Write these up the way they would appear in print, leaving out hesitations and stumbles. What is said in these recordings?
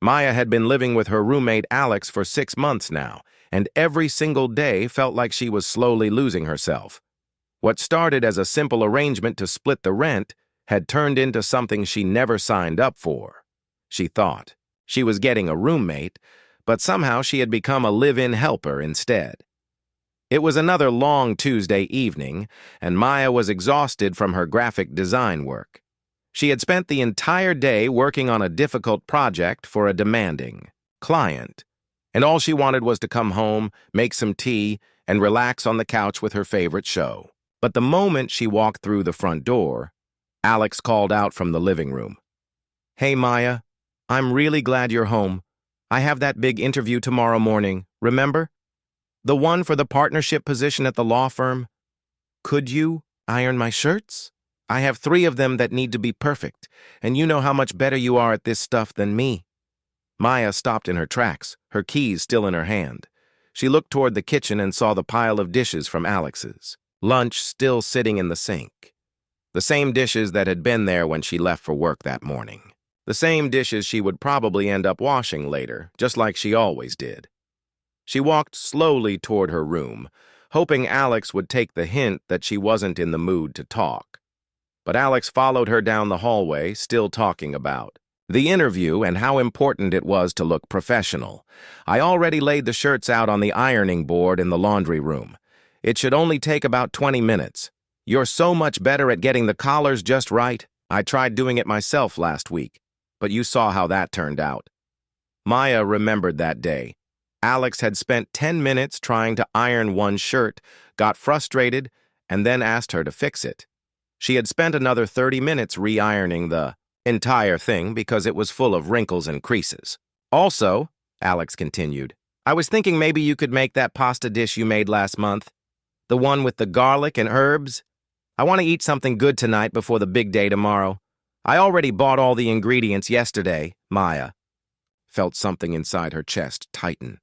Maya had been living with her roommate Alex for 6 months now, and every single day felt like she was slowly losing herself. What started as a simple arrangement to split the rent had turned into something she never signed up for. She thought she was getting a roommate, but somehow she had become a live-in helper instead. It was another long Tuesday evening, and Maya was exhausted from her graphic design work. She had spent the entire day working on a difficult project for a demanding client, and all she wanted was to come home, make some tea, and relax on the couch with her favorite show. But the moment she walked through the front door, Alex called out from the living room. "Hey, Maya, I'm really glad you're home. I have that big interview tomorrow morning, remember? The one for the partnership position at the law firm. Could you iron my shirts? I have 3 of them that need to be perfect, and you know how much better you are at this stuff than me." Maya stopped in her tracks, her keys still in her hand. She looked toward the kitchen and saw the pile of dishes from Alex's lunch still sitting in the sink. The same dishes that had been there when she left for work that morning. The same dishes she would probably end up washing later, just like she always did. She walked slowly toward her room, hoping Alex would take the hint that she wasn't in the mood to talk. But Alex followed her down the hallway, still talking about the interview and how important it was to look professional. "I already laid the shirts out on the ironing board in the laundry room. It should only take about 20 minutes. You're so much better at getting the collars just right. I tried doing it myself last week, but you saw how that turned out." Maya remembered that day. Alex had spent 10 minutes trying to iron one shirt, got frustrated, and then asked her to fix it. She had spent another 30 minutes re-ironing the entire thing because it was full of wrinkles and creases. "Also," Alex continued, "I was thinking maybe you could make that pasta dish you made last month. The one with the garlic and herbs. I want to eat something good tonight before the big day tomorrow. I already bought all the ingredients yesterday." Maya felt something inside her chest tighten.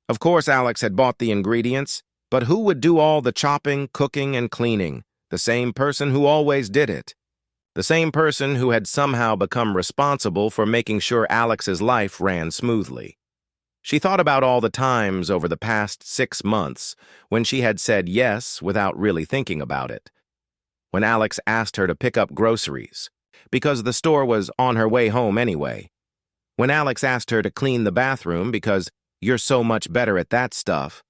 Of course Alex had bought the ingredients, but who would do all the chopping, cooking, and cleaning? The same person who always did it. The same person who had somehow become responsible for making sure Alex's life ran smoothly. She thought about all the times over the past 6 months when she had said yes without really thinking about it. When Alex asked her to pick up groceries, because the store was on her way home anyway. When Alex asked her to clean the bathroom because you're so much better at that stuff.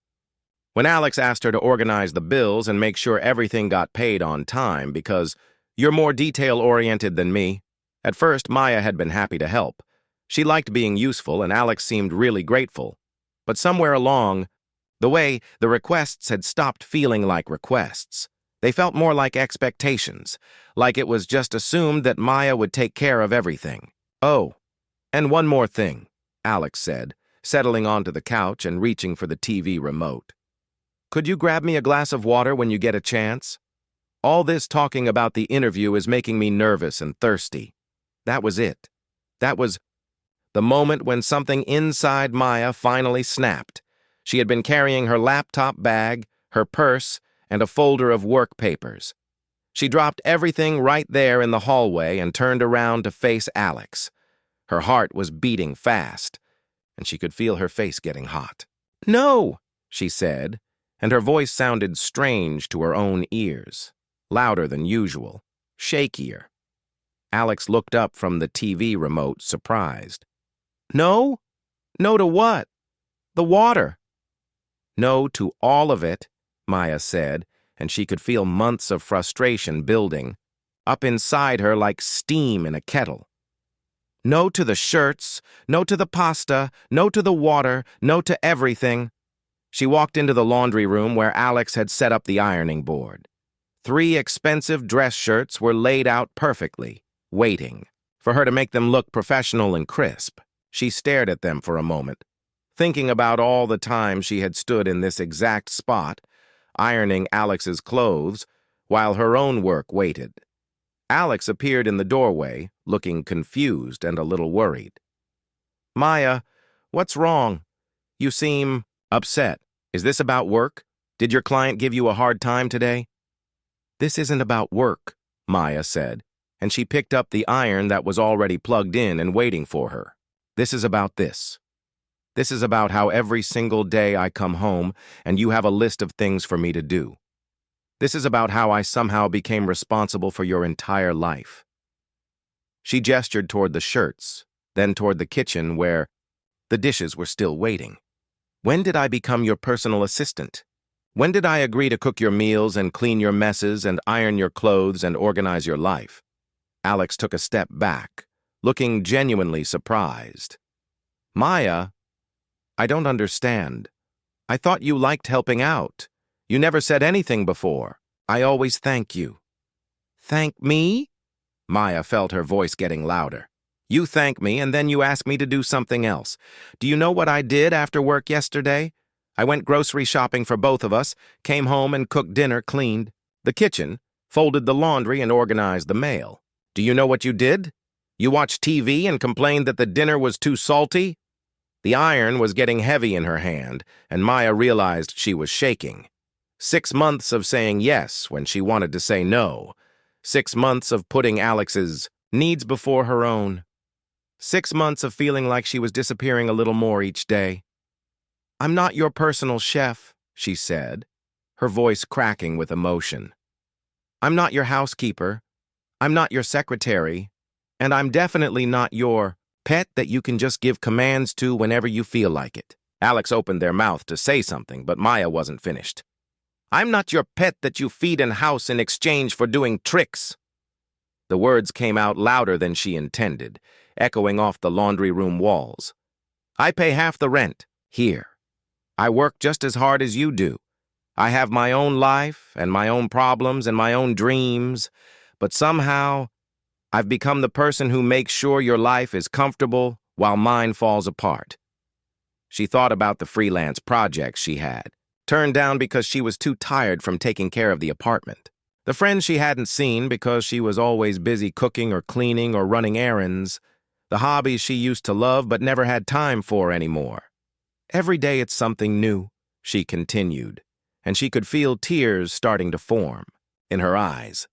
When Alex asked her to organize the bills and make sure everything got paid on time because you're more detail-oriented than me. At first, Maya had been happy to help. She liked being useful, and Alex seemed really grateful. But somewhere along the way, the requests had stopped feeling like requests. They felt more like expectations, like it was just assumed that Maya would take care of everything. "Oh, and one more thing," Alex said, settling onto the couch and reaching for the TV remote. "Could you grab me a glass of water when you get a chance? All this talking about the interview is making me nervous and thirsty." That was it. That was the moment when something inside Maya finally snapped. She had been carrying her laptop bag, her purse, and a folder of work papers. She dropped everything right there in the hallway and turned around to face Alex. Her heart was beating fast, and she could feel her face getting hot. "No," she said, and her voice sounded strange to her own ears, louder than usual, shakier. Alex looked up from the TV remote, surprised. "No? No to what? The water." "No to all of it," Maya said, and she could feel months of frustration building up inside her like steam in a kettle. "No to the shirts, no to the pasta, no to the water, no to everything." She walked into the laundry room where Alex had set up the ironing board. 3 expensive dress shirts were laid out perfectly, waiting for her to make them look professional and crisp. She stared at them for a moment, thinking about all the time she had stood in this exact spot, ironing Alex's clothes, while her own work waited. Alex appeared in the doorway, looking confused and a little worried. "Maya, what's wrong? You seem upset. Is this about work? Did your client give you a hard time today?" "This isn't about work," Maya said, and she picked up the iron that was already plugged in and waiting for her. This is about this. This is about how every single day I come home and you have a list of things for me to do. This is about how I somehow became responsible for your entire life." She gestured toward the shirts, then toward the kitchen where the dishes were still waiting. "When did I become your personal assistant? When did I agree to cook your meals and clean your messes and iron your clothes and organize your life?" Alex took a step back, looking genuinely surprised. "Maya, I don't understand. I thought you liked helping out. You never said anything before. I always thank you." "Thank me?" Maya felt her voice getting louder. "You thank me and then you ask me to do something else. Do you know what I did after work yesterday? I went grocery shopping for both of us, came home and cooked dinner, cleaned the kitchen, folded the laundry, and organized the mail. Do you know what you did? You watched TV and complained that the dinner was too salty?" The iron was getting heavy in her hand, and Maya realized she was shaking. 6 months of saying yes when she wanted to say no. 6 months of putting Alex's needs before her own. 6 months of feeling like she was disappearing a little more each day. "I'm not your personal chef," she said, her voice cracking with emotion. "I'm not your housekeeper. I'm not your secretary. And I'm definitely not your pet that you can just give commands to whenever you feel like it." Alex opened their mouth to say something, but Maya wasn't finished. "I'm not your pet that you feed and house in exchange for doing tricks." The words came out louder than she intended, echoing off the laundry room walls. "I pay half the rent here. I work just as hard as you do. I have my own life and my own problems and my own dreams, but somehow I've become the person who makes sure your life is comfortable while mine falls apart." She thought about the freelance projects she had, turned down because she was too tired from taking care of the apartment. The friends she hadn't seen because she was always busy cooking or cleaning or running errands. The hobbies she used to love but never had time for anymore. "Every day it's something new," she continued, and she could feel tears starting to form in her eyes.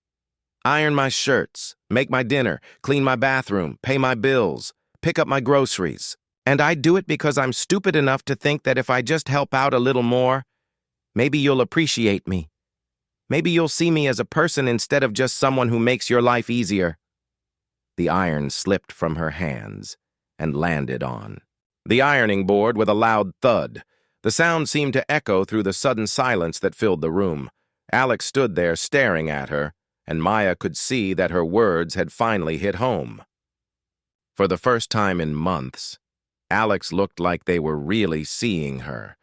"Iron my shirts, make my dinner, clean my bathroom, pay my bills, pick up my groceries. And I do it because I'm stupid enough to think that if I just help out a little more, maybe you'll appreciate me. Maybe you'll see me as a person instead of just someone who makes your life easier." The iron slipped from her hands and landed on the ironing board with a loud thud. The sound seemed to echo through the sudden silence that filled the room. Alex stood there staring at her, and Maya could see that her words had finally hit home. For the first time in months, Alex looked like they were really seeing her,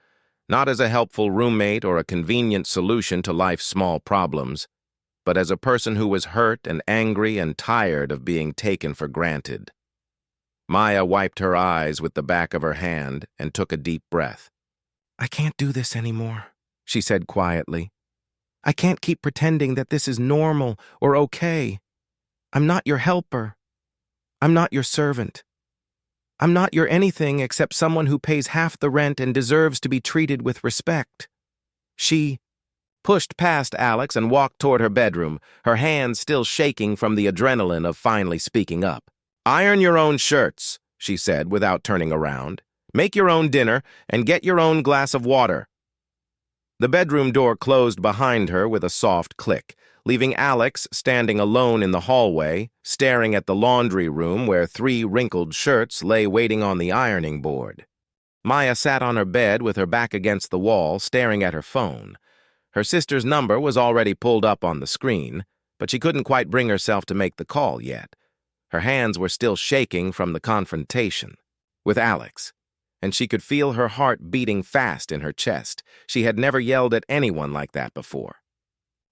not as a helpful roommate or a convenient solution to life's small problems, but as a person who was hurt and angry and tired of being taken for granted. Maya wiped her eyes with the back of her hand and took a deep breath. "I can't do this anymore," she said quietly. "I can't keep pretending that this is normal or okay. I'm not your helper. I'm not your servant. I'm not your anything except someone who pays half the rent and deserves to be treated with respect." She pushed past Alex and walked toward her bedroom, her hands still shaking from the adrenaline of finally speaking up. "Iron your own shirts," she said without turning around. "Make your own dinner and get your own glass of water." The bedroom door closed behind her with a soft click, leaving Alex standing alone in the hallway, staring at the laundry room where 3 wrinkled shirts lay waiting on the ironing board. Maya sat on her bed with her back against the wall, staring at her phone. Her sister's number was already pulled up on the screen, but she couldn't quite bring herself to make the call yet. Her hands were still shaking from the confrontation with Alex, and she could feel her heart beating fast in her chest. She had never yelled at anyone like that before.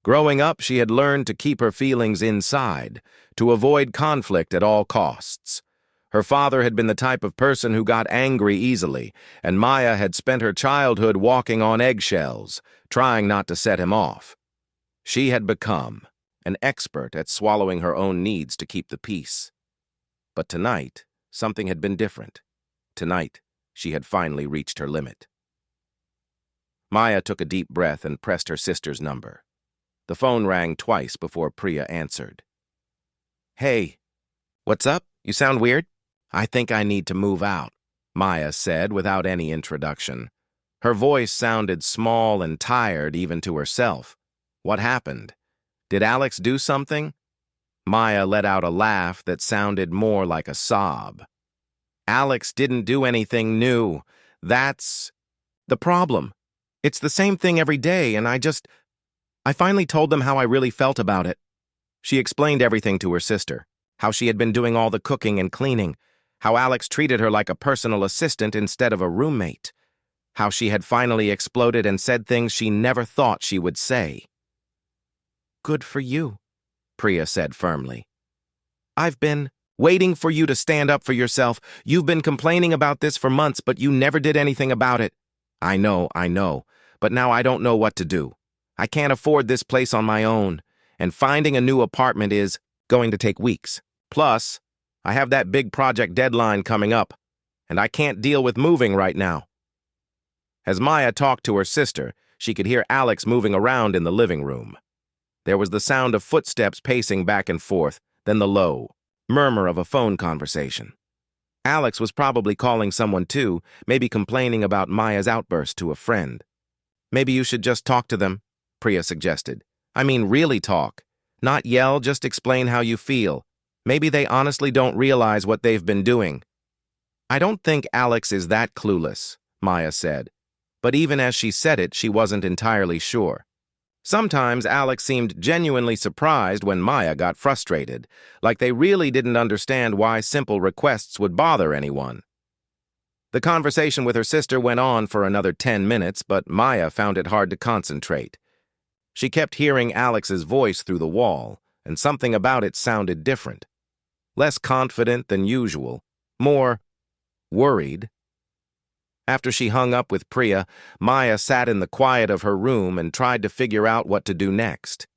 Growing up, she had learned to keep her feelings inside, to avoid conflict at all costs. Her father had been the type of person who got angry easily, and Maya had spent her childhood walking on eggshells, trying not to set him off. She had become an expert at swallowing her own needs to keep the peace. But tonight, something had been different. Tonight, she had finally reached her limit. Maya took a deep breath and pressed her sister's number. The phone rang twice before Priya answered. "Hey, what's up? You sound weird?" I think I need to move out, Maya said without any introduction. Her voice sounded small and tired even to herself. What happened? Did Alex do something? Maya let out a laugh that sounded more like a sob. Alex didn't do anything new. That's the problem. It's the same thing every day, and I finally told them how I really felt about it. She explained everything to her sister, how she had been doing all the cooking and cleaning, how Alex treated her like a personal assistant instead of a roommate, how she had finally exploded and said things she never thought she would say. Good for you, Priya said firmly. I've been waiting for you to stand up for yourself. You've been complaining about this for months, but you never did anything about it. I know, but now I don't know what to do. I can't afford this place on my own, and finding a new apartment is going to take weeks. Plus, I have that big project deadline coming up, and I can't deal with moving right now. As Maya talked to her sister, she could hear Alex moving around in the living room. There was the sound of footsteps pacing back and forth, then the low murmur of a phone conversation. Alex was probably calling someone too, maybe complaining about Maya's outburst to a friend. Maybe you should just talk to them, Priya suggested. I mean, really talk. Not yell, just explain how you feel. Maybe they honestly don't realize what they've been doing. I don't think Alex is that clueless, Maya said. But even as she said it, she wasn't entirely sure. Sometimes Alex seemed genuinely surprised when Maya got frustrated, like they really didn't understand why simple requests would bother anyone. The conversation with her sister went on for another 10 minutes, but Maya found it hard to concentrate. She kept hearing Alex's voice through the wall, and something about it sounded different. Less confident than usual, more worried. After she hung up with Priya, Maya sat in the quiet of her room and tried to figure out what to do next.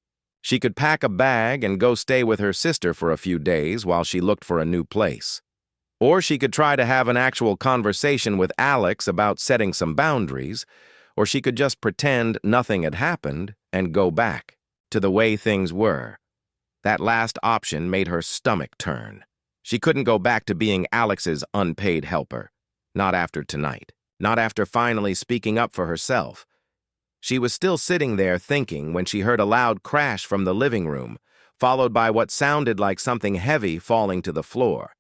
She could pack a bag and go stay with her sister for a few days while she looked for a new place. Or she could try to have an actual conversation with Alex about setting some boundaries, or she could just pretend nothing had happened and go back to the way things were. That last option made her stomach turn. She couldn't go back to being Alex's unpaid helper. Not after tonight. Not after finally speaking up for herself. She was still sitting there thinking when she heard a loud crash from the living room, followed by what sounded like something heavy falling to the floor.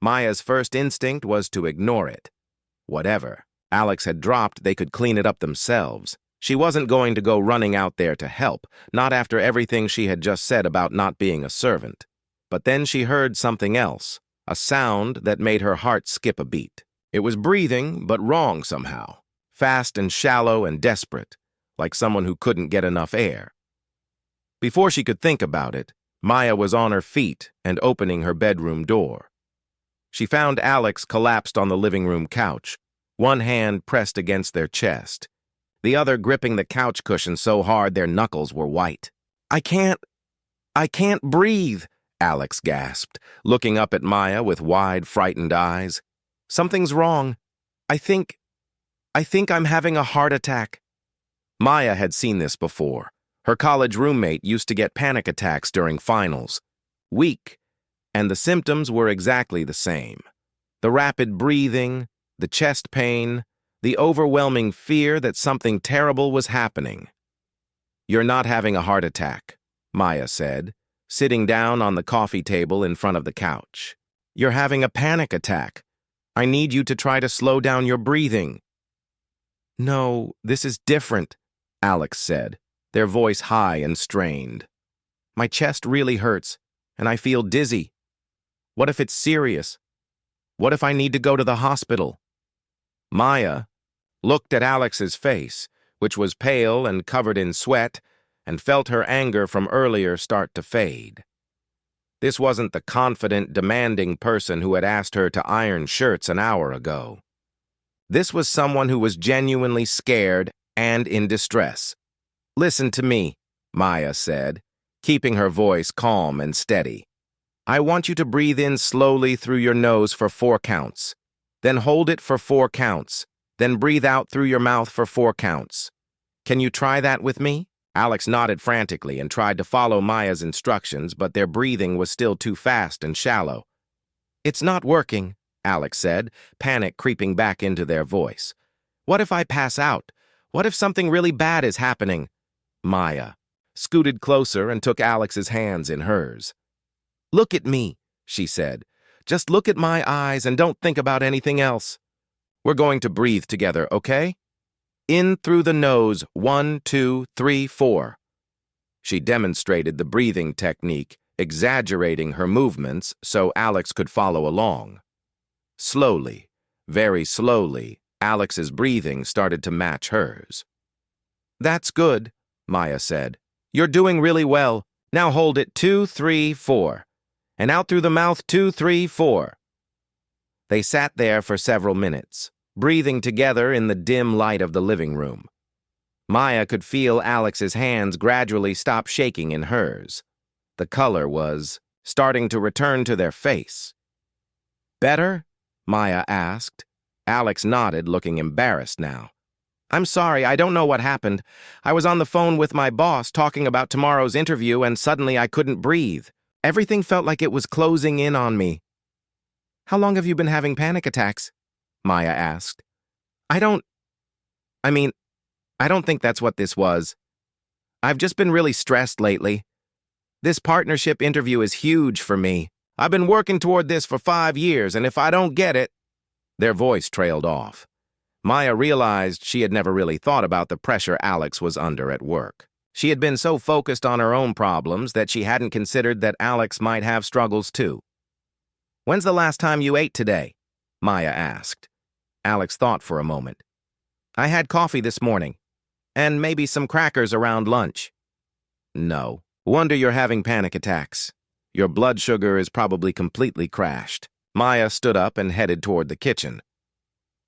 Maya's first instinct was to ignore it. Whatever Alex had dropped, they could clean it up themselves. She wasn't going to go running out there to help, not after everything she had just said about not being a servant. But then she heard something else, a sound that made her heart skip a beat. It was breathing, but wrong somehow, fast and shallow and desperate, like someone who couldn't get enough air. Before she could think about it, Maya was on her feet and opening her bedroom door. She found Alex collapsed on the living room couch, one hand pressed against their chest, the other gripping the couch cushion so hard their knuckles were white. I can't breathe, Alex gasped, looking up at Maya with wide, frightened eyes. Something's wrong. I think I'm having a heart attack. Maya had seen this before. Her college roommate used to get panic attacks during finals. Weak, and the symptoms were exactly the same. The rapid breathing, the chest pain, the overwhelming fear that something terrible was happening. You're not having a heart attack, Maya said, sitting down on the coffee table in front of the couch. You're having a panic attack. I need you to try to slow down your breathing. No, this is different, Alex said, their voice high and strained. My chest really hurts, and I feel dizzy. What if it's serious? What if I need to go to the hospital? Maya looked at Alex's face, which was pale and covered in sweat, and felt her anger from earlier start to fade. This wasn't the confident, demanding person who had asked her to iron shirts an hour ago. This was someone who was genuinely scared and in distress. Listen to me, Maya said, keeping her voice calm and steady. I want you to breathe in slowly through your nose for 4 counts. Then hold it for 4 counts. Then breathe out through your mouth for 4 counts. Can you try that with me? Alex nodded frantically and tried to follow Maya's instructions, but their breathing was still too fast and shallow. It's not working, Alex said, panic creeping back into their voice. What if I pass out? What if something really bad is happening? Maya scooted closer and took Alex's hands in hers. Look at me, she said. Just look at my eyes and don't think about anything else. We're going to breathe together, okay? In through the nose, 1, 2, 3, 4. She demonstrated the breathing technique, exaggerating her movements so Alex could follow along. Slowly, very slowly, Alex's breathing started to match hers. That's good, Maya said. You're doing really well. Now hold it 2, 3, 4. And out through the mouth 2, 3, 4. They sat there for several minutes, breathing together in the dim light of the living room. Maya could feel Alex's hands gradually stop shaking in hers. The color was starting to return to their face. Better? Maya asked. Alex nodded, looking embarrassed now. I'm sorry, I don't know what happened. I was on the phone with my boss talking about tomorrow's interview and suddenly I couldn't breathe. Everything felt like it was closing in on me. How long have you been having panic attacks? Maya asked. I don't think that's what this was. I've just been really stressed lately. This partnership interview is huge for me. I've been working toward this for 5 years, and if I don't get it... Their voice trailed off. Maya realized she had never really thought about the pressure Alex was under at work. She had been so focused on her own problems that she hadn't considered that Alex might have struggles too. When's the last time you ate today? Maya asked. Alex thought for a moment. I had coffee this morning, and maybe some crackers around lunch. No. Wonder you're having panic attacks. Your blood sugar is probably completely crashed. Maya stood up and headed toward the kitchen.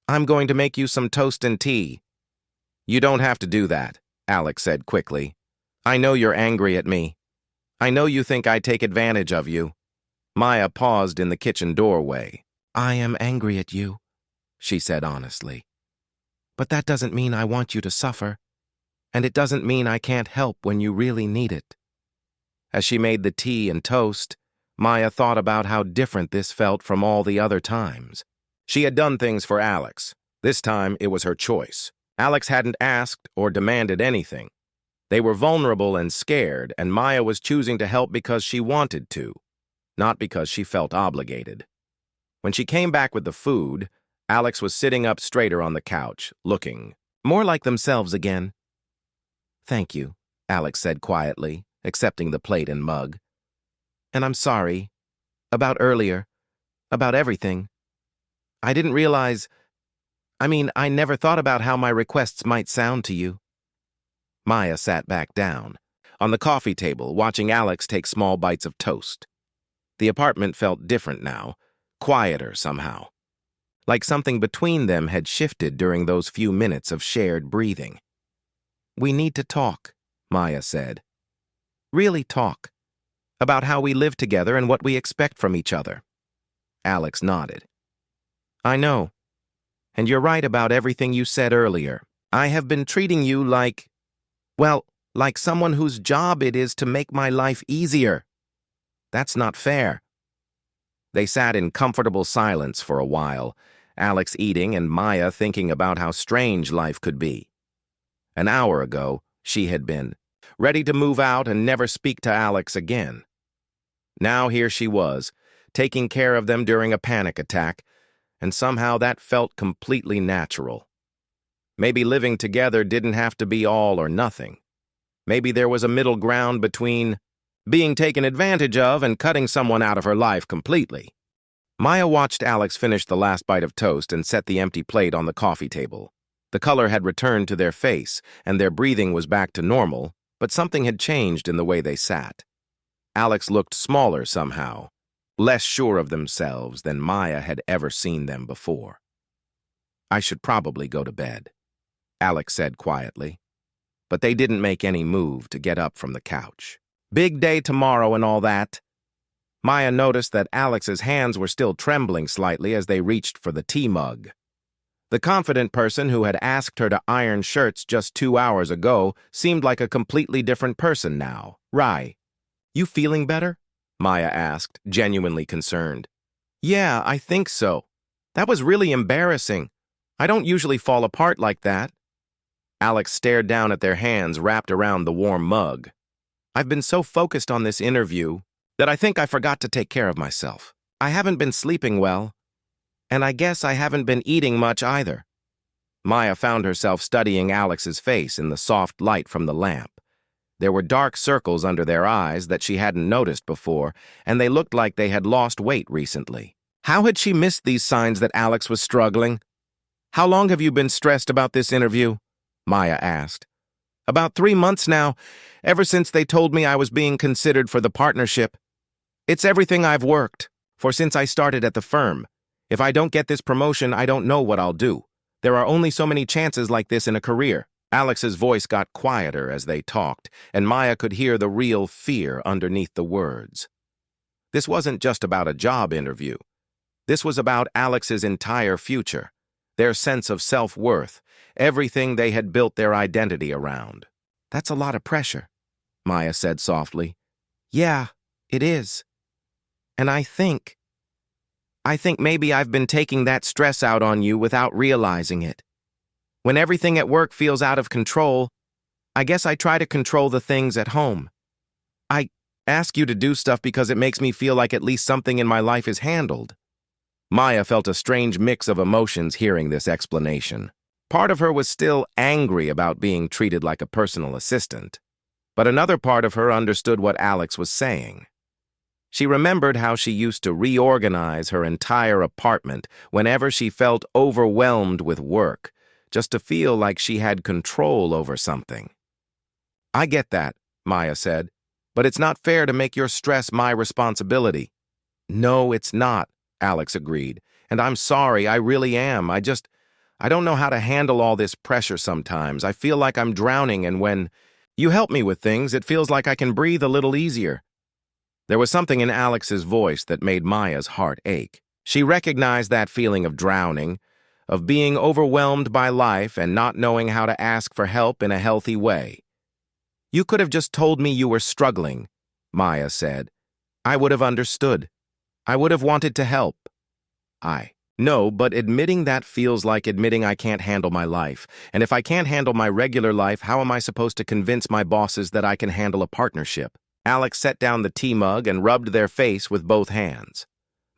I'm going to make you some toast and tea. You don't have to do that, Alex said quickly. I know you're angry at me. I know you think I take advantage of you. Maya paused in the kitchen doorway. I am angry at you, she said honestly. But that doesn't mean I want you to suffer. And it doesn't mean I can't help when you really need it. As she made the tea and toast, Maya thought about how different this felt from all the other times. She had done things for Alex. This time, it was her choice. Alex hadn't asked or demanded anything. They were vulnerable and scared, and Maya was choosing to help because she wanted to, not because she felt obligated. When she came back with the food, Alex was sitting up straighter on the couch, looking more like themselves again. Thank you, Alex said quietly, accepting the plate and mug. And I'm sorry. About earlier. About everything. I didn't realize... I never thought about how my requests might sound to you. Maya sat back down, on the coffee table, watching Alex take small bites of toast. The apartment felt different now, quieter somehow. Like something between them had shifted during those few minutes of shared breathing. We need to talk, Maya said. Really talk. About how we live together and what we expect from each other. Alex nodded. I know. And you're right about everything you said earlier. I have been treating you like someone whose job it is to make my life easier. That's not fair. They sat in comfortable silence for a while, Alex eating and Maya thinking about how strange life could be. An hour ago, she had been ready to move out and never speak to Alex again. Now here she was, taking care of them during a panic attack, and somehow that felt completely natural. Maybe living together didn't have to be all or nothing. Maybe there was a middle ground between being taken advantage of and cutting someone out of her life completely. Maya watched Alex finish the last bite of toast and set the empty plate on the coffee table. The color had returned to their face, and their breathing was back to normal, but something had changed in the way they sat. Alex looked smaller somehow, less sure of themselves than Maya had ever seen them before. I should probably go to bed, Alex said quietly. But they didn't make any move to get up from the couch. Big day tomorrow and all that. Maya noticed that Alex's hands were still trembling slightly as they reached for the tea mug. The confident person who had asked her to iron shirts just 2 hours ago seemed like a completely different person now. You feeling better? Maya asked, genuinely concerned. Yeah, I think so. That was really embarrassing. I don't usually fall apart like that. Alex stared down at their hands wrapped around the warm mug. I've been so focused on this interview that I think I forgot to take care of myself. I haven't been sleeping well, and I guess I haven't been eating much either. Maya found herself studying Alex's face in the soft light from the lamp. There were dark circles under their eyes that she hadn't noticed before, and they looked like they had lost weight recently. How had she missed these signs that Alex was struggling? How long have you been stressed about this interview? Maya asked. About 3 months now, ever since they told me I was being considered for the partnership. It's everything I've worked for since I started at the firm. If I don't get this promotion, I don't know what I'll do. There are only so many chances like this in a career. Alex's voice got quieter as they talked, and Maya could hear the real fear underneath the words. This wasn't just about a job interview. This was about Alex's entire future, their sense of self-worth, everything they had built their identity around. That's a lot of pressure, Maya said softly. Yeah, it is. And I think maybe I've been taking that stress out on you without realizing it. When everything at work feels out of control, I guess I try to control the things at home. I ask you to do stuff because it makes me feel like at least something in my life is handled. Maya felt a strange mix of emotions hearing this explanation. Part of her was still angry about being treated like a personal assistant, but another part of her understood what Alex was saying. She remembered how she used to reorganize her entire apartment whenever she felt overwhelmed with work, just to feel like she had control over something. I get that, Maya said, but it's not fair to make your stress my responsibility. No, it's not, Alex agreed, and I'm sorry, I really am. I don't know how to handle all this pressure sometimes. I feel like I'm drowning, and when you help me with things, it feels like I can breathe a little easier. There was something in Alex's voice that made Maya's heart ache. She recognized that feeling of drowning, of being overwhelmed by life and not knowing how to ask for help in a healthy way. You could have just told me you were struggling, Maya said. I would have understood. I would have wanted to help. No, but admitting that feels like admitting I can't handle my life. And if I can't handle my regular life, how am I supposed to convince my bosses that I can handle a partnership? Alex set down the tea mug and rubbed their face with both hands.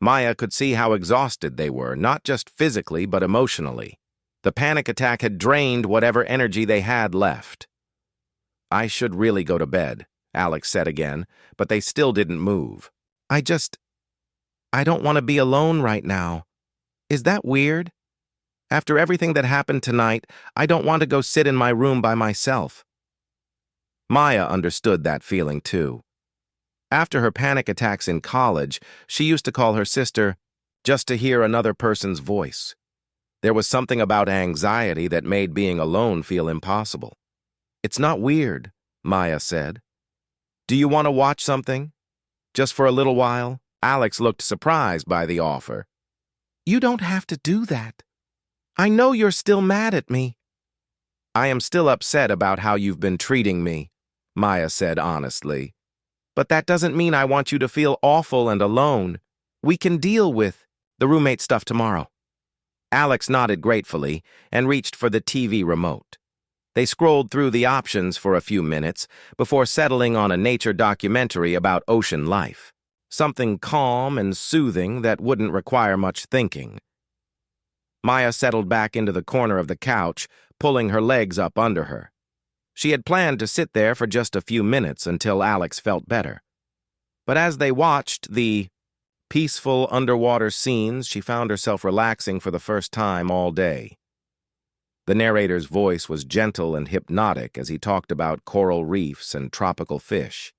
Maya could see how exhausted they were, not just physically, but emotionally. The panic attack had drained whatever energy they had left. I should really go to bed, Alex said again, but they still didn't move. I don't want to be alone right now. Is that weird? After everything that happened tonight, I don't want to go sit in my room by myself. Maya understood that feeling too. After her panic attacks in college, she used to call her sister just to hear another person's voice. There was something about anxiety that made being alone feel impossible. It's not weird, Maya said. Do you want to watch something? Just for a little while? Alex looked surprised by the offer. You don't have to do that. I know you're still mad at me. I am still upset about how you've been treating me, Maya said honestly. But that doesn't mean I want you to feel awful and alone. We can deal with the roommate stuff tomorrow. Alex nodded gratefully and reached for the TV remote. They scrolled through the options for a few minutes before settling on a nature documentary about ocean life. Something calm and soothing that wouldn't require much thinking. Maya settled back into the corner of the couch, pulling her legs up under her. She had planned to sit there for just a few minutes until Alex felt better. But as they watched the peaceful underwater scenes, she found herself relaxing for the first time all day. The narrator's voice was gentle and hypnotic as he talked about coral reefs and tropical fish.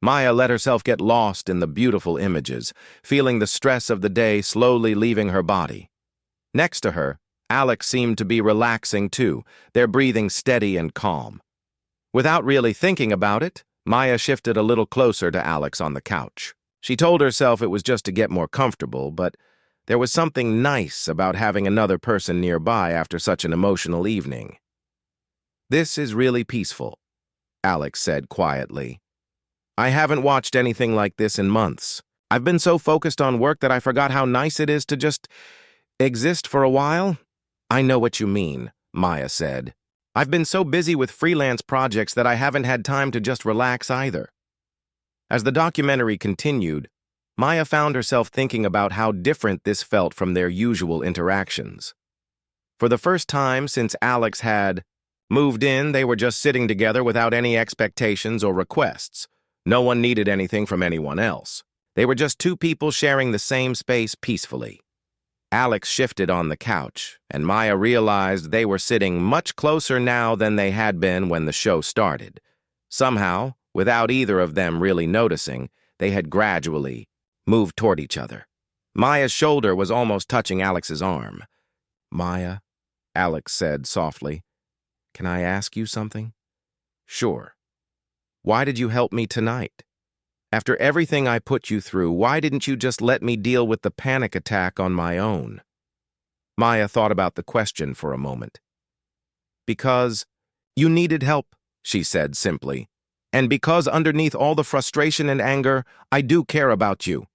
Maya let herself get lost in the beautiful images, feeling the stress of the day slowly leaving her body. Next to her, Alex seemed to be relaxing too, their breathing steady and calm. Without really thinking about it, Maya shifted a little closer to Alex on the couch. She told herself it was just to get more comfortable, but there was something nice about having another person nearby after such an emotional evening. This is really peaceful, Alex said quietly. I haven't watched anything like this in months. I've been so focused on work that I forgot how nice it is to just exist for a while. I know what you mean, Maya said. I've been so busy with freelance projects that I haven't had time to just relax either. As the documentary continued, Maya found herself thinking about how different this felt from their usual interactions. For the first time since Alex had moved in, they were just sitting together without any expectations or requests. No one needed anything from anyone else. They were just two people sharing the same space peacefully. Alex shifted on the couch, and Maya realized they were sitting much closer now than they had been when the show started. Somehow, without either of them really noticing, they had gradually moved toward each other. Maya's shoulder was almost touching Alex's arm. "Maya," Alex said softly, "can I ask you something?" "Sure." "Why did you help me tonight? After everything I put you through, why didn't you just let me deal with the panic attack on my own?" Maya thought about the question for a moment. "Because you needed help," she said simply. "And because underneath all the frustration and anger, I do care about you.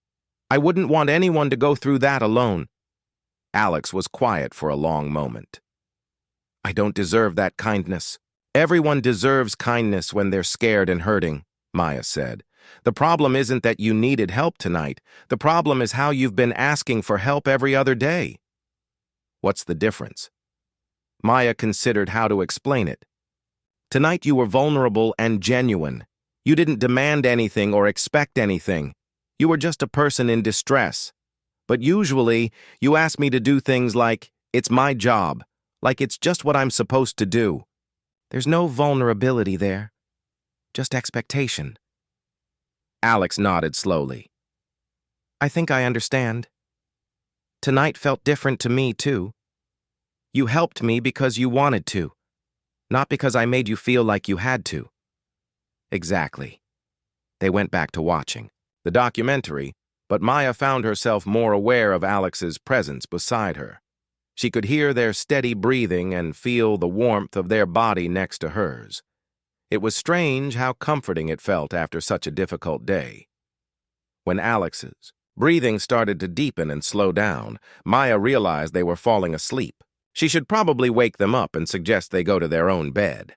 I wouldn't want anyone to go through that alone." Alex was quiet for a long moment. "I don't deserve that kindness." "Everyone deserves kindness when they're scared and hurting," Maya said. "The problem isn't that you needed help tonight. The problem is how you've been asking for help every other day." "What's the difference?" Maya considered how to explain it. "Tonight you were vulnerable and genuine. You didn't demand anything or expect anything. You were just a person in distress. But usually, you ask me to do things like, it's my job, like it's just what I'm supposed to do. There's no vulnerability there, just expectation." Alex nodded slowly. "I think I understand. Tonight felt different to me, too. You helped me because you wanted to, not because I made you feel like you had to." "Exactly." They went back to watching the documentary, but Maya found herself more aware of Alex's presence beside her. She could hear their steady breathing and feel the warmth of their body next to hers. It was strange how comforting it felt after such a difficult day. When Alex's breathing started to deepen and slow down, Maya realized they were falling asleep. She should probably wake them up and suggest they go to their own bed.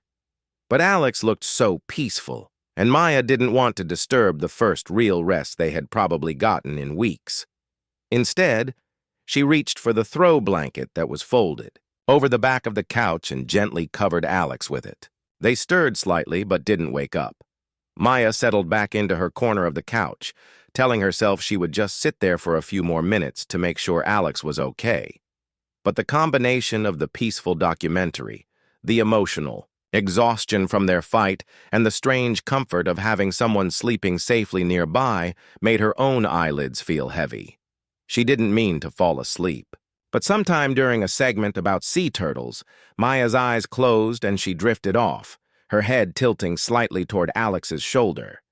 But Alex looked so peaceful, and Maya didn't want to disturb the first real rest they had probably gotten in weeks. Instead, she reached for the throw blanket that was folded over the back of the couch and gently covered Alex with it. They stirred slightly but didn't wake up. Maya settled back into her corner of the couch, telling herself she would just sit there for a few more minutes to make sure Alex was okay. But the combination of the peaceful documentary, the emotional exhaustion from their fight, and the strange comfort of having someone sleeping safely nearby made her own eyelids feel heavy. She didn't mean to fall asleep. But sometime during a segment about sea turtles, Maya's eyes closed and she drifted off, her head tilting slightly toward Alex's shoulder.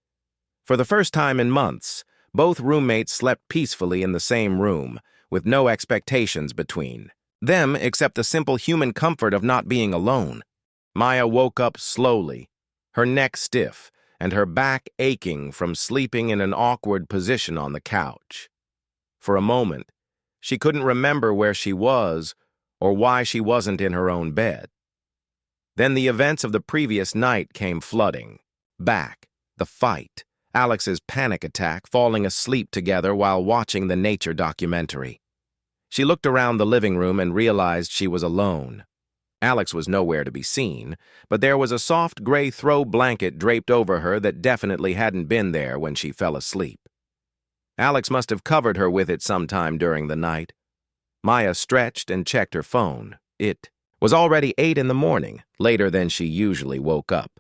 For the first time in months, both roommates slept peacefully in the same room, with no expectations between them except the simple human comfort of not being alone. Maya woke up slowly, her neck stiff and her back aching from sleeping in an awkward position on the couch. For a moment, she couldn't remember where she was or why she wasn't in her own bed. Then the events of the previous night came flooding back. The fight, Alex's panic attack, falling asleep together while watching the nature documentary. She looked around the living room and realized she was alone. Alex was nowhere to be seen, but there was a soft gray throw blanket draped over her that definitely hadn't been there when she fell asleep. Alex must have covered her with it sometime during the night. Maya stretched and checked her phone. It was already 8 in the morning, later than she usually woke up.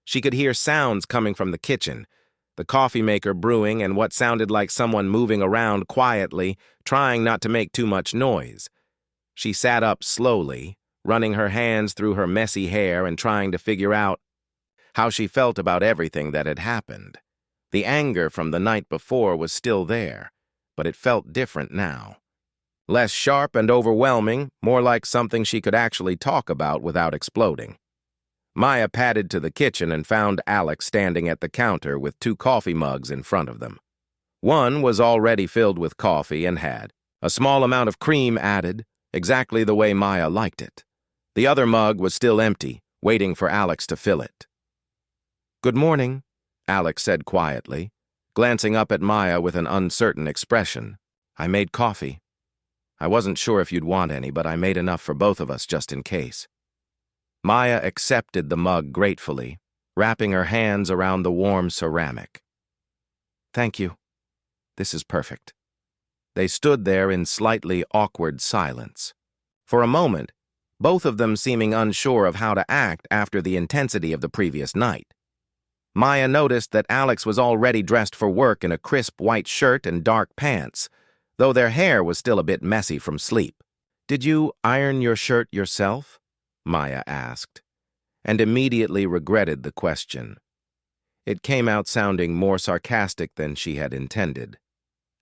She could hear sounds coming from the kitchen, the coffee maker brewing and what sounded like someone moving around quietly, trying not to make too much noise. She sat up slowly, running her hands through her messy hair and trying to figure out how she felt about everything that had happened. The anger from the night before was still there, but it felt different now. Less sharp and overwhelming, more like something she could actually talk about without exploding. Maya padded to the kitchen and found Alex standing at the counter with 2 coffee mugs in front of them. One was already filled with coffee and had a small amount of cream added, exactly the way Maya liked it. The other mug was still empty, waiting for Alex to fill it. "Good morning," Alex said quietly, glancing up at Maya with an uncertain expression. "I made coffee. I wasn't sure if you'd want any, but I made enough for both of us just in case." Maya accepted the mug gratefully, wrapping her hands around the warm ceramic. "Thank you. This is perfect." They stood there in slightly awkward silence. For a moment, both of them seeming unsure of how to act after the intensity of the previous night. Maya noticed that Alex was already dressed for work in a crisp white shirt and dark pants, though their hair was still a bit messy from sleep. "Did you iron your shirt yourself?" Maya asked, and immediately regretted the question. It came out sounding more sarcastic than she had intended.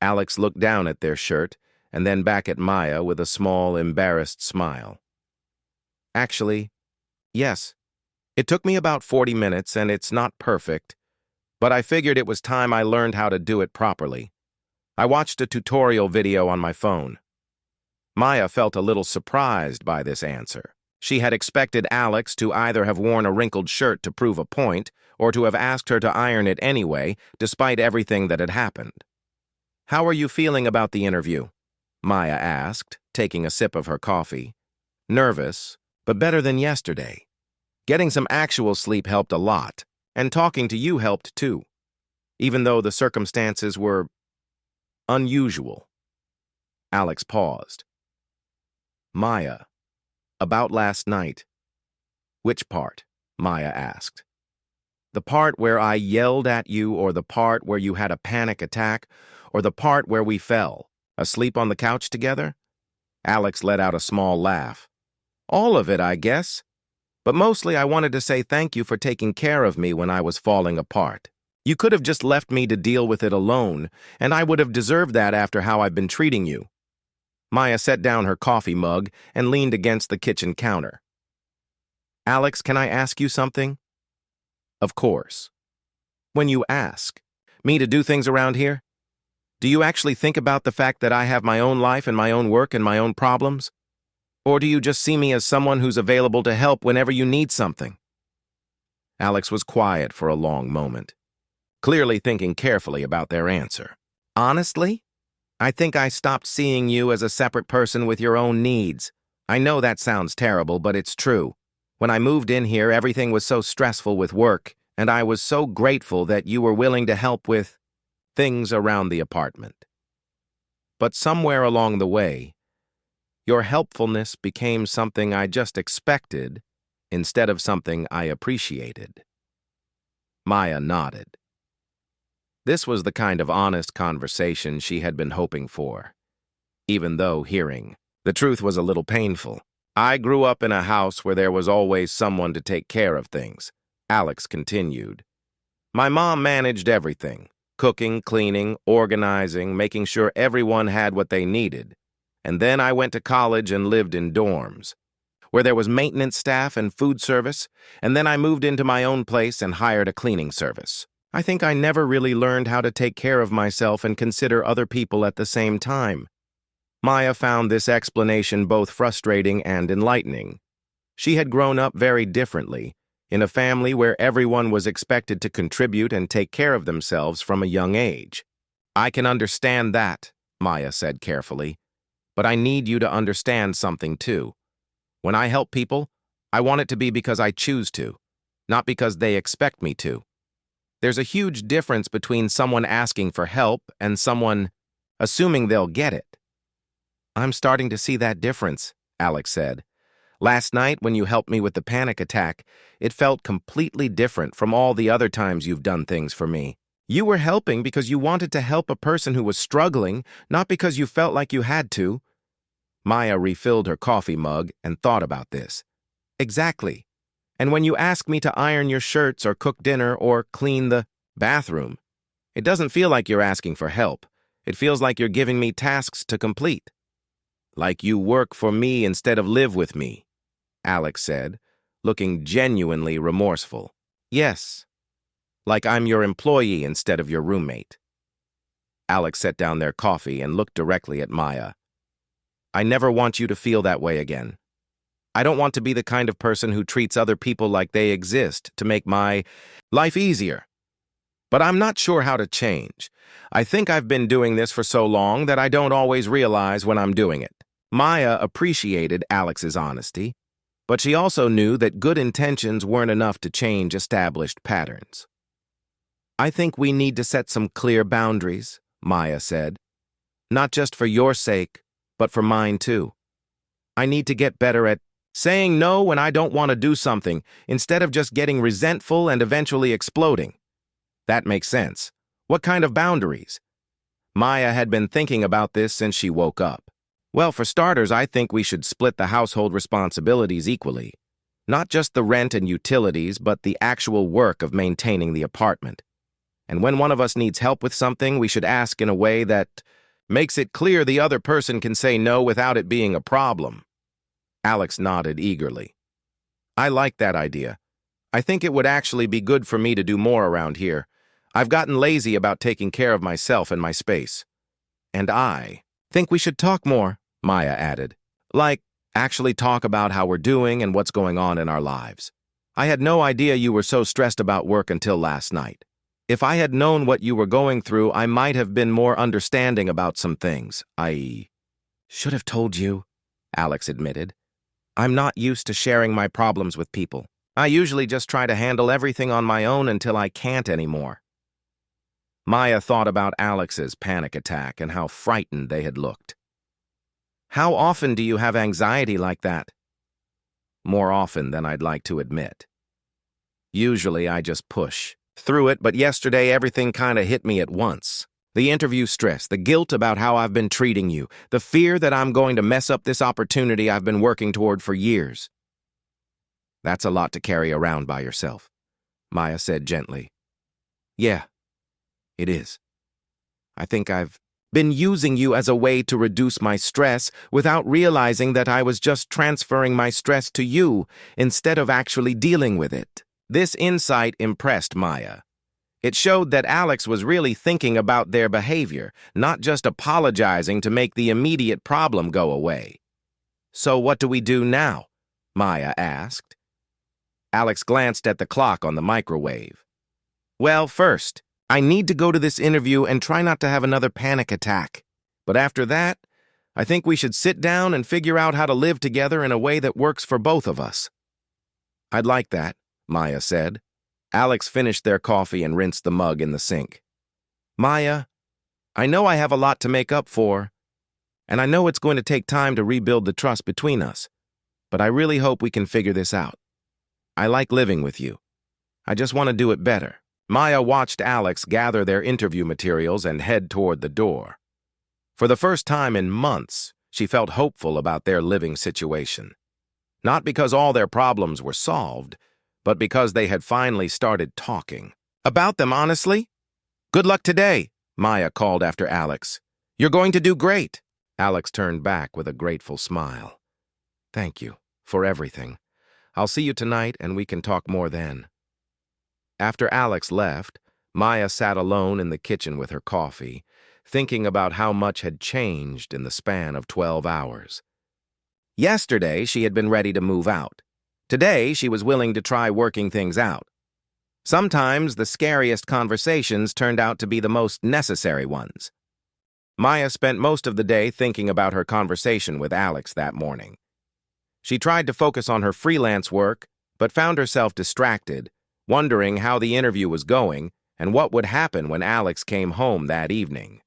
Alex looked down at their shirt and then back at Maya with a small, embarrassed smile. "Actually, yes. It took me about 40 minutes and it's not perfect, but I figured it was time I learned how to do it properly. I watched a tutorial video on my phone." Maya felt a little surprised by this answer. She had expected Alex to either have worn a wrinkled shirt to prove a point or to have asked her to iron it anyway, despite everything that had happened. "How are you feeling about the interview?" Maya asked, taking a sip of her coffee. "Nervous, but better than yesterday. Getting some actual sleep helped a lot, and talking to you helped too, even though the circumstances were unusual." Alex paused. "Maya, about last night." "Which part?" Maya asked. "The part where I yelled at you, or the part where you had a panic attack, or the part where we fell, asleep on the couch together?" Alex let out a small laugh. "All of it, I guess. But mostly I wanted to say thank you for taking care of me when I was falling apart. You could have just left me to deal with it alone, and I would have deserved that after how I've been treating you." Maya set down her coffee mug and leaned against the kitchen counter. "Alex, can I ask you something?" "Of course." "When you ask me to do things around here, do you actually think about the fact that I have my own life and my own work and my own problems? Or do you just see me as someone who's available to help whenever you need something?" Alex was quiet for a long moment, clearly thinking carefully about their answer. "Honestly, I think I stopped seeing you as a separate person with your own needs. I know that sounds terrible, but it's true. When I moved in here, everything was so stressful with work, and I was so grateful that you were willing to help with things around the apartment. But somewhere along the way, your helpfulness became something I just expected instead of something I appreciated." Maya nodded. This was the kind of honest conversation she had been hoping for, even though hearing the truth was a little painful. "I grew up in a house where there was always someone to take care of things," Alex continued. "My mom managed everything: cooking, cleaning, organizing, making sure everyone had what they needed. And then I went to college and lived in dorms, where there was maintenance staff and food service, and then I moved into my own place and hired a cleaning service. I think I never really learned how to take care of myself and consider other people at the same time." Maya found this explanation both frustrating and enlightening. She had grown up very differently, in a family where everyone was expected to contribute and take care of themselves from a young age. "I can understand that," Maya said carefully, "but I need you to understand something too. When I help people, I want it to be because I choose to, not because they expect me to. There's a huge difference between someone asking for help and someone assuming they'll get it." "I'm starting to see that difference," Alex said. "Last night, when you helped me with the panic attack, it felt completely different from all the other times you've done things for me. You were helping because you wanted to help a person who was struggling, not because you felt like you had to." Maya refilled her coffee mug and thought about this. "Exactly. And when you ask me to iron your shirts or cook dinner or clean the bathroom, it doesn't feel like you're asking for help. It feels like you're giving me tasks to complete. Like you work for me instead of live with me," Alex said, looking genuinely remorseful. "Yes, like I'm your employee instead of your roommate." Alex set down their coffee and looked directly at Maya. I never want you to feel that way again. I don't want to be the kind of person who treats other people like they exist to make my life easier. But I'm not sure how to change. I think I've been doing this for so long that I don't always realize when I'm doing it. Maya appreciated Alex's honesty, but she also knew that good intentions weren't enough to change established patterns. I think we need to set some clear boundaries, Maya said. Not just for your sake, but for mine too. I need to get better at saying no when I don't want to do something, instead of just getting resentful and eventually exploding. That makes sense. What kind of boundaries? Maya had been thinking about this since she woke up. Well, for starters, I think we should split the household responsibilities equally. Not just the rent and utilities, but the actual work of maintaining the apartment. And when one of us needs help with something, we should ask in a way that makes it clear the other person can say no without it being a problem. Alex nodded eagerly. I like that idea. I think it would actually be good for me to do more around here. I've gotten lazy about taking care of myself and my space. And I think we should talk more, Maya added. Like, actually talk about how we're doing and what's going on in our lives. I had no idea you were so stressed about work until last night. If I had known what you were going through, I might have been more understanding about some things. I should have told you, Alex admitted. I'm not used to sharing my problems with people. I usually just try to handle everything on my own until I can't anymore. Maya thought about Alex's panic attack and how frightened they had looked. How often do you have anxiety like that? More often than I'd like to admit. Usually I just push through it, but yesterday everything kind of hit me at once. The interview stress, the guilt about how I've been treating you, the fear that I'm going to mess up this opportunity I've been working toward for years. That's a lot to carry around by yourself, Maya said gently. Yeah, it is. I think I've been using you as a way to reduce my stress without realizing that I was just transferring my stress to you instead of actually dealing with it. This insight impressed Maya. It showed that Alex was really thinking about their behavior, not just apologizing to make the immediate problem go away. So what do we do now? Maya asked. Alex glanced at the clock on the microwave. Well, first, I need to go to this interview and try not to have another panic attack. But after that, I think we should sit down and figure out how to live together in a way that works for both of us. I'd like that, Maya said. Alex finished their coffee and rinsed the mug in the sink. Maya, I know I have a lot to make up for, and I know it's going to take time to rebuild the trust between us, but I really hope we can figure this out. I like living with you. I just want to do it better. Maya watched Alex gather their interview materials and head toward the door. For the first time in months, she felt hopeful about their living situation. Not because all their problems were solved, but because they had finally started talking about them honestly. Good luck today, Maya called after Alex. You're going to do great. Alex turned back with a grateful smile. Thank you for everything. I'll see you tonight and we can talk more then. After Alex left, Maya sat alone in the kitchen with her coffee, thinking about how much had changed in the span of 12 hours. Yesterday, she had been ready to move out. Today, she was willing to try working things out. Sometimes the scariest conversations turned out to be the most necessary ones. Maya spent most of the day thinking about her conversation with Alex that morning. She tried to focus on her freelance work, but found herself distracted, wondering how the interview was going and what would happen when Alex came home that evening.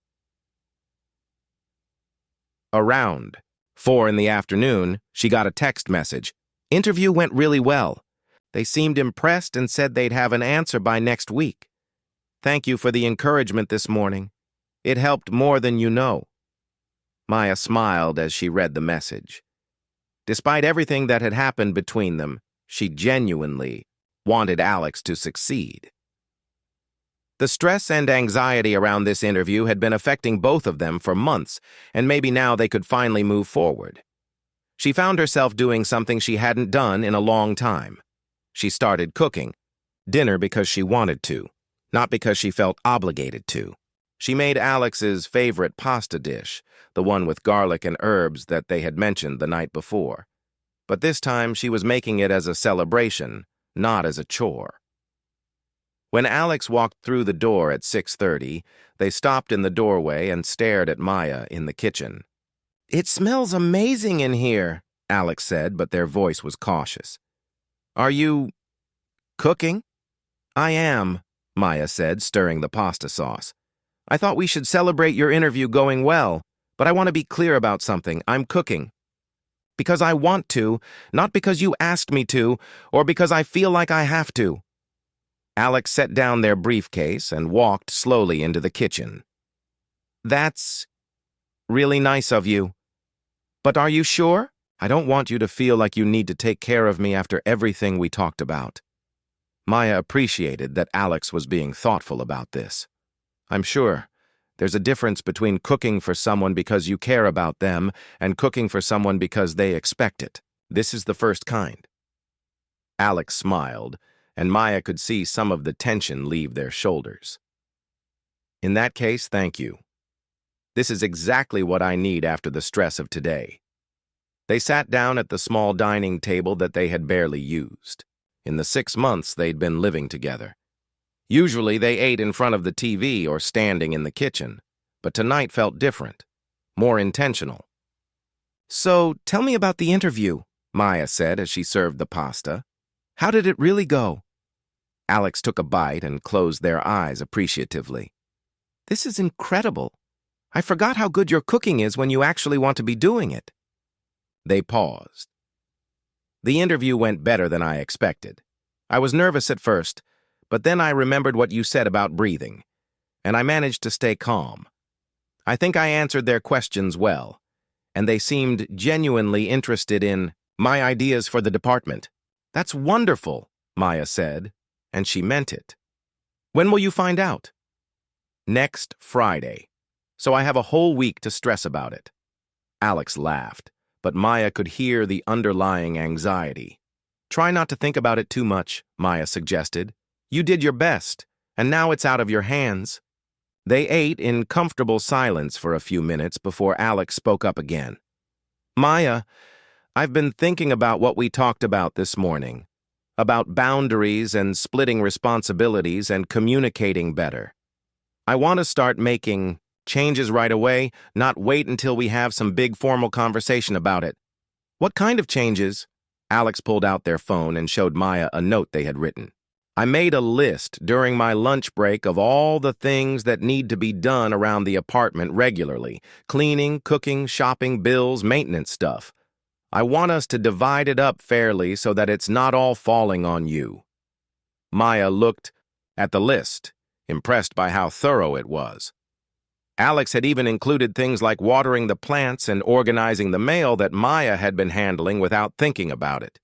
Around 4 in the afternoon, she got a text message. Interview went really well. They seemed impressed and said they'd have an answer by next week. Thank you for the encouragement this morning. It helped more than you know. Maya smiled as she read the message. Despite everything that had happened between them, she genuinely wanted Alex to succeed. The stress and anxiety around this interview had been affecting both of them for months, and maybe now they could finally move forward. She found herself doing something she hadn't done in a long time. She started cooking dinner because she wanted to, not because she felt obligated to. She made Alex's favorite pasta dish, the one with garlic and herbs that they had mentioned the night before. But this time she was making it as a celebration, not as a chore. When Alex walked through the door at 6:30, they stopped in the doorway and stared at Maya in the kitchen. "It smells amazing in here," Alex said, but their voice was cautious. "Are you cooking?" "I am," Maya said, stirring the pasta sauce. "I thought we should celebrate your interview going well, but I want to be clear about something. I'm cooking. Because I want to, not because you asked me to, or because I feel like I have to." Alex set down their briefcase and walked slowly into the kitchen. "That's really nice of you. But are you sure? I don't want you to feel like you need to take care of me after everything we talked about." Maya appreciated that Alex was being thoughtful about this. "I'm sure. There's a difference between cooking for someone because you care about them and cooking for someone because they expect it. This is the first kind." Alex smiled, and Maya could see some of the tension leave their shoulders. "In that case, thank you. This is exactly what I need after the stress of today." They sat down at the small dining table that they had barely used. In the 6 months they'd been living together. Usually they ate in front of the TV or standing in the kitchen, but tonight felt different, more intentional. "So, tell me about the interview," Maya said as she served the pasta. "How did it really go?" Alex took a bite and closed their eyes appreciatively. "This is incredible. I forgot how good your cooking is when you actually want to be doing it." They paused. "The interview went better than I expected. I was nervous at first, but then I remembered what you said about breathing, and I managed to stay calm. I think I answered their questions well, and they seemed genuinely interested in my ideas for the department." "That's wonderful," Maya said, and she meant it. "When will you find out?" "Next Friday, so I have a whole week to stress about it." Alex laughed, but Maya could hear the underlying anxiety. "Try not to think about it too much," Maya suggested. "You did your best, and now it's out of your hands." They ate in comfortable silence for a few minutes before Alex spoke up again. "Maya, I've been thinking about what we talked about this morning, about boundaries and splitting responsibilities and communicating better. I want to start making changes right away, not wait until we have some big formal conversation about it." "What kind of changes?" Alex pulled out their phone and showed Maya a note they had written. "I made a list during my lunch break of all the things that need to be done around the apartment regularly: cleaning, cooking, shopping, bills, maintenance stuff. I want us to divide it up fairly so that it's not all falling on you." Maya looked at the list, impressed by how thorough it was. Alex had even included things like watering the plants and organizing the mail that Maya had been handling without thinking about it.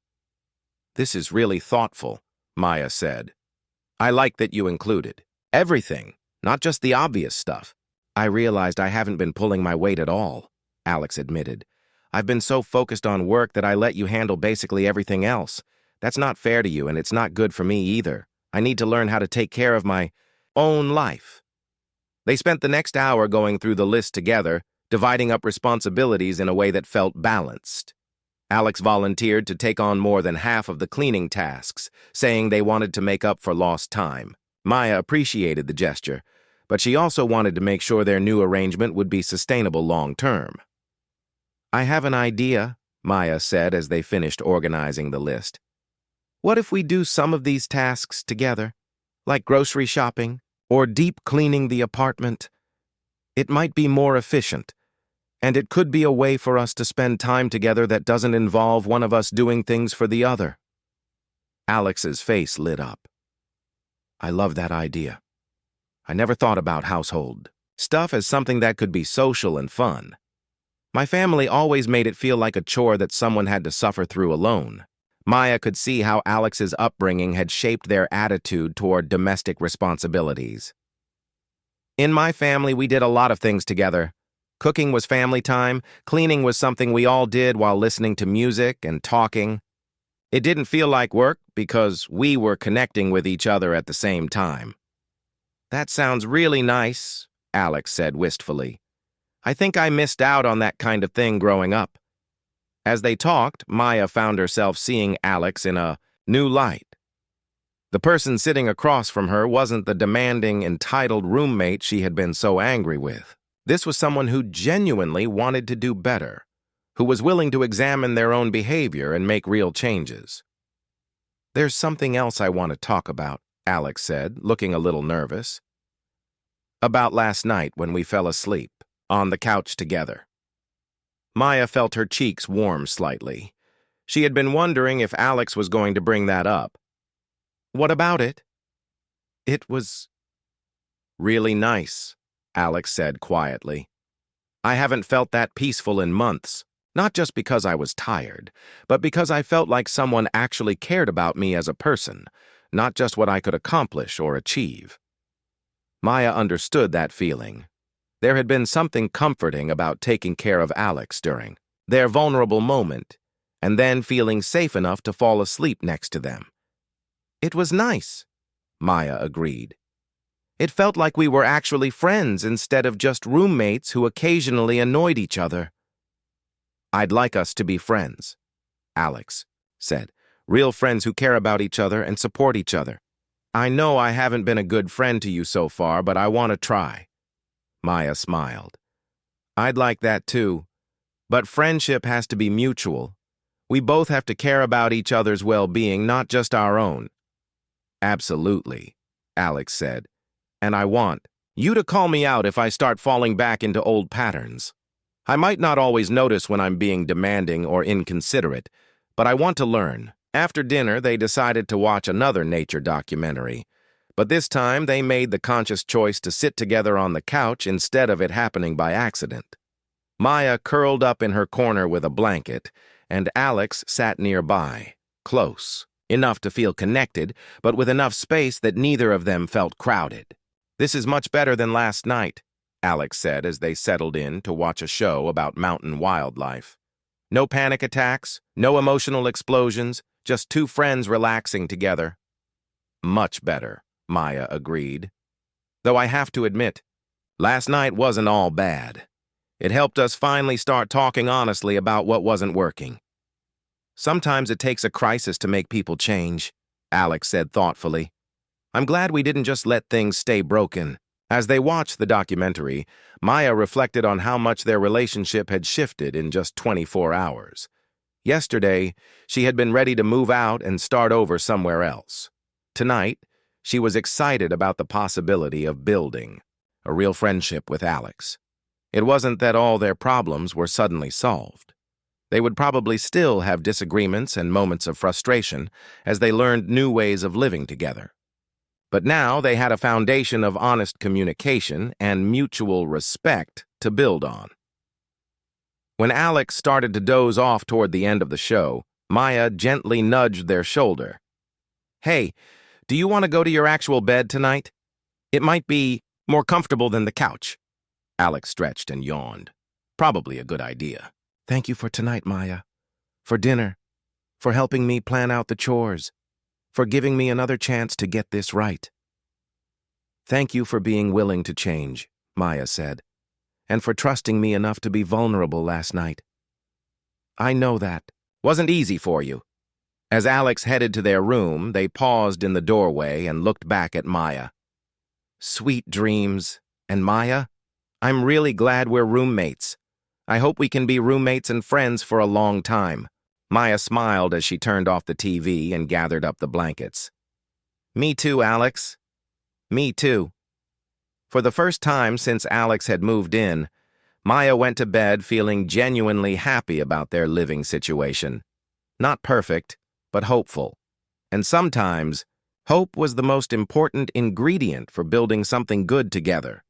"This is really thoughtful," Maya said. "I like that you included everything, not just the obvious stuff." "I realized I haven't been pulling my weight at all," Alex admitted. "I've been so focused on work that I let you handle basically everything else. That's not fair to you, and it's not good for me either. I need to learn how to take care of my own life." They spent the next hour going through the list together, dividing up responsibilities in a way that felt balanced. Alex volunteered to take on more than half of the cleaning tasks, saying they wanted to make up for lost time. Maya appreciated the gesture, but she also wanted to make sure their new arrangement would be sustainable long-term. "I have an idea," Maya said as they finished organizing the list. "What if we do some of these tasks together, like grocery shopping or deep cleaning the apartment? It might be more efficient, and it could be a way for us to spend time together that doesn't involve one of us doing things for the other." Alex's face lit up. "I love that idea. I never thought about household stuff as something that could be social and fun. My family always made it feel like a chore that someone had to suffer through alone." Maya could see how Alex's upbringing had shaped their attitude toward domestic responsibilities. "In my family, we did a lot of things together. Cooking was family time, cleaning was something we all did while listening to music and talking. It didn't feel like work because we were connecting with each other at the same time." "That sounds really nice," Alex said wistfully. I think I missed out on that kind of thing growing up. As they talked, Maya found herself seeing Alex in a new light. The person sitting across from her wasn't the demanding, entitled roommate she had been so angry with. This was someone who genuinely wanted to do better, who was willing to examine their own behavior and make real changes. There's something else I want to talk about, Alex said, looking a little nervous. About last night when we fell asleep, on the couch together. Maya felt her cheeks warm slightly. She had been wondering if Alex was going to bring that up. What about it? It was really nice, Alex said quietly. I haven't felt that peaceful in months, not just because I was tired, but because I felt like someone actually cared about me as a person, not just what I could accomplish or achieve. Maya understood that feeling. There had been something comforting about taking care of Alex during their vulnerable moment, and then feeling safe enough to fall asleep next to them. It was nice, Maya agreed. It felt like we were actually friends instead of just roommates who occasionally annoyed each other. I'd like us to be friends, Alex said. Real friends who care about each other and support each other. I know I haven't been a good friend to you so far, but I want to try. Maya smiled. I'd like that too, but friendship has to be mutual. We both have to care about each other's well-being, not just our own. Absolutely, Alex said. And I want you to call me out if I start falling back into old patterns. I might not always notice when I'm being demanding or inconsiderate, but I want to learn. After dinner, they decided to watch another nature documentary, but this time they made the conscious choice to sit together on the couch instead of it happening by accident. Maya curled up in her corner with a blanket, and Alex sat nearby, close, enough to feel connected, but with enough space that neither of them felt crowded. This is much better than last night, Alex said as they settled in to watch a show about mountain wildlife. No panic attacks, no emotional explosions, just two friends relaxing together. Much better, Maya agreed. Though I have to admit, last night wasn't all bad. It helped us finally start talking honestly about what wasn't working. Sometimes it takes a crisis to make people change, Alex said thoughtfully. I'm glad we didn't just let things stay broken. As they watched the documentary, Maya reflected on how much their relationship had shifted in just 24 hours. Yesterday, she had been ready to move out and start over somewhere else. Tonight, she was excited about the possibility of building a real friendship with Alex. It wasn't that all their problems were suddenly solved. They would probably still have disagreements and moments of frustration as they learned new ways of living together. But now they had a foundation of honest communication and mutual respect to build on. When Alex started to doze off toward the end of the show, Maya gently nudged their shoulder. Hey, do you want to go to your actual bed tonight? It might be more comfortable than the couch. Alex stretched and yawned. Probably a good idea. Thank you for tonight, Maya. For dinner. For helping me plan out the chores. For giving me another chance to get this right. Thank you for being willing to change, Maya said, and for trusting me enough to be vulnerable last night. I know that wasn't easy for you. As Alex headed to their room, they paused in the doorway and looked back at Maya. Sweet dreams. And Maya, I'm really glad we're roommates. I hope we can be roommates and friends for a long time. Maya smiled as she turned off the TV and gathered up the blankets. Me too, Alex. Me too. For the first time since Alex had moved in, Maya went to bed feeling genuinely happy about their living situation. Not perfect, but hopeful. And sometimes, hope was the most important ingredient for building something good together.